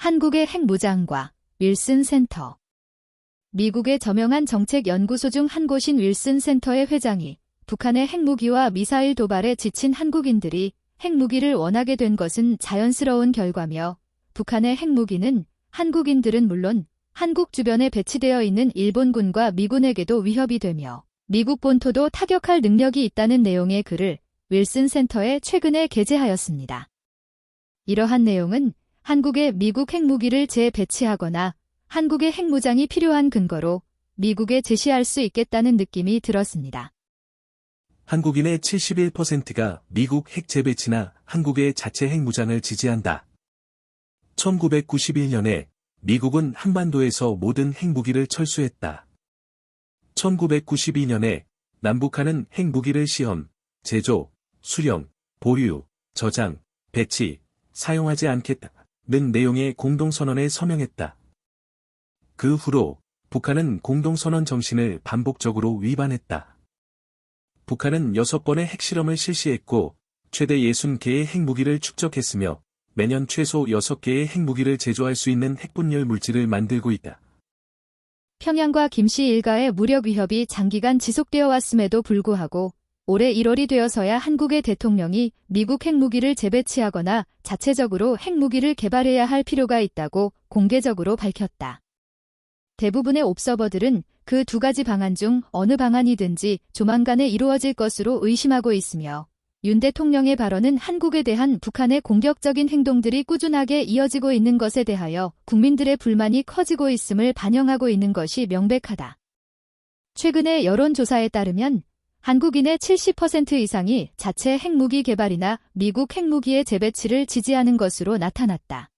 한국의 핵무장과 윌슨 센터. 미국의 저명한 정책연구소 중 한 곳인 윌슨 센터의 회장이 북한의 핵무기와 미사일 도발에 지친 한국인들이 핵무기를 원하게 된 것은 자연스러운 결과며 북한의 핵무기는 한국인들은 물론 한국 주변에 배치되어 있는 일본군과 미군에게도 위협이 되며 미국 본토도 타격할 능력이 있다는 내용의 글을 윌슨 센터에 최근에 게재하였습니다. 이러한 내용은 한국에 미국 핵무기를 재배치하거나 한국의 핵무장이 필요한 근거로 미국에 제시할 수 있겠다는 느낌이 들었습니다. 한국인의 71%가 미국 핵 재배치나 한국의 자체 핵무장을 지지한다. 1991년에 미국은 한반도에서 모든 핵무기를 철수했다. 1992년에 남북한은 핵무기를 시험, 제조, 수령, 보유, 저장, 배치, 사용하지 않겠다는 내용의 공동선언에 서명했다. 그 후로 북한은 공동선언 정신을 반복적으로 위반했다. 북한은 6번의 핵실험을 실시했고 최대 60개의 핵무기를 축적했으며 매년 최소 6개의 핵무기를 제조할 수 있는 핵분열 물질을 만들고 있다. 평양과 김씨 일가의 무력 위협이 장기간 지속되어 왔음에도 불구하고 올해 1월이 되어서야 한국의 대통령이 미국 핵무기를 재배치하거나 자체적으로 핵무기를 개발해야 할 필요가 있다고 공개적으로 밝혔다. 대부분의 옵서버들은 그 두 가지 방안 중 어느 방안이든지 조만간에 이루어질 것으로 의심하고 있으며 윤 대통령의 발언은 한국에 대한 북한의 공격적인 행동들이 꾸준하게 이어지고 있는 것에 대하여 국민들의 불만이 커지고 있음을 반영하고 있는 것이 명백하다. 최근의 여론조사에 따르면 한국인의 70% 이상이 자체 핵무기 개발이나 미국 핵무기의 재배치를 지지하는 것으로 나타났다.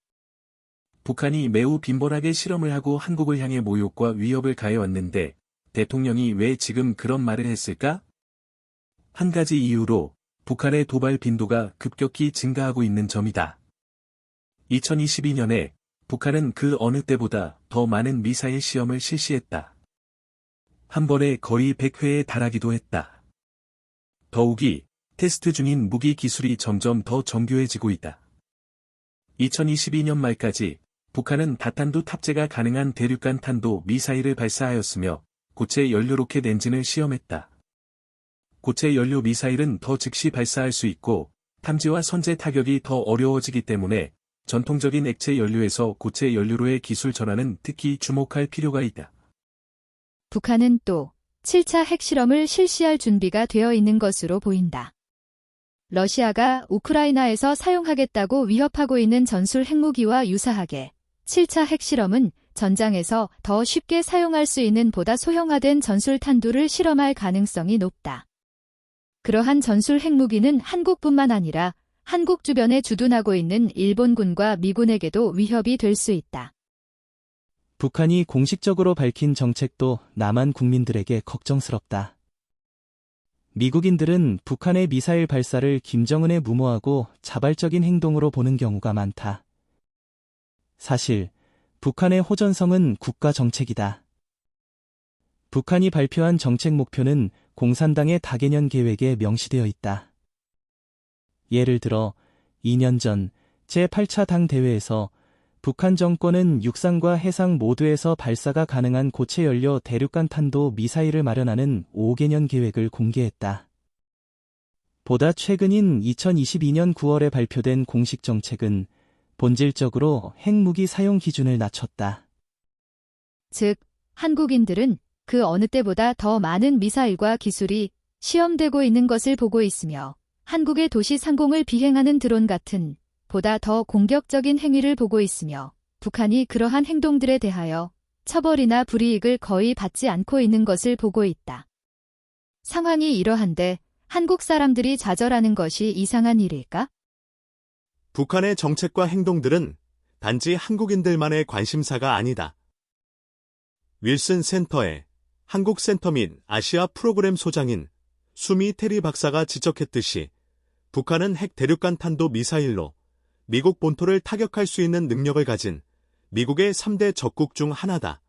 북한이 매우 빈번하게 실험을 하고 한국을 향해 모욕과 위협을 가해왔는데 대통령이 왜 지금 그런 말을 했을까? 한 가지 이유로 북한의 도발 빈도가 급격히 증가하고 있는 점이다. 2022년에 북한은 그 어느 때보다 더 많은 미사일 시험을 실시했다. 한 번에 거의 100회에 달하기도 했다. 더욱이 테스트 중인 무기 기술이 점점 더 정교해지고 있다. 2022년 말까지 북한은 다탄두 탑재가 가능한 대륙간 탄도 미사일을 발사하였으며 고체 연료 로켓 엔진을 시험했다. 고체 연료 미사일은 더 즉시 발사할 수 있고 탐지와 선제 타격이 더 어려워지기 때문에 전통적인 액체 연료에서 고체 연료로의 기술 전환은 특히 주목할 필요가 있다. 북한은 또 7차 핵실험을 실시할 준비가 되어 있는 것으로 보인다. 러시아가 우크라이나에서 사용하겠다고 위협하고 있는 전술 핵무기와 유사하게 7차 핵실험은 전장에서 더 쉽게 사용할 수 있는 보다 소형화된 전술 탄두를 실험할 가능성이 높다. 그러한 전술 핵무기는 한국뿐만 아니라 한국 주변에 주둔하고 있는 일본군과 미군에게도 위협이 될 수 있다. 북한이 공식적으로 밝힌 정책도 남한 국민들에게 걱정스럽다. 미국인들은 북한의 미사일 발사를 김정은의 무모하고 자발적인 행동으로 보는 경우가 많다. 사실 북한의 호전성은 국가 정책이다. 북한이 발표한 정책 목표는 공산당의 다개년 계획에 명시되어 있다. 예를 들어 2년 전 제8차 당 대회에서 북한 정권은 육상과 해상 모두에서 발사가 가능한 고체 연료 대륙간 탄도 미사일을 마련하는 5개년 계획을 공개했다. 보다 최근인 2022년 9월에 발표된 공식 정책은 본질적으로 핵무기 사용 기준을 낮췄다. 즉, 한국인들은 그 어느 때보다 더 많은 미사일과 기술이 시험되고 있는 것을 보고 있으며 한국의 도시 상공을 비행하는 드론 같은 보다 더 공격적인 행위를 보고 있으며 북한이 그러한 행동들에 대하여 처벌이나 불이익을 거의 받지 않고 있는 것을 보고 있다. 상황이 이러한데 한국 사람들이 좌절하는 것이 이상한 일일까? 북한의 정책과 행동들은 단지 한국인들만의 관심사가 아니다. 윌슨 센터의 한국센터 및 아시아 프로그램 소장인 수미 테리 박사가 지적했듯이 북한은 핵 대륙간 탄도 미사일로 미국 본토를 타격할 수 있는 능력을 가진 미국의 3대 적국 중 하나다.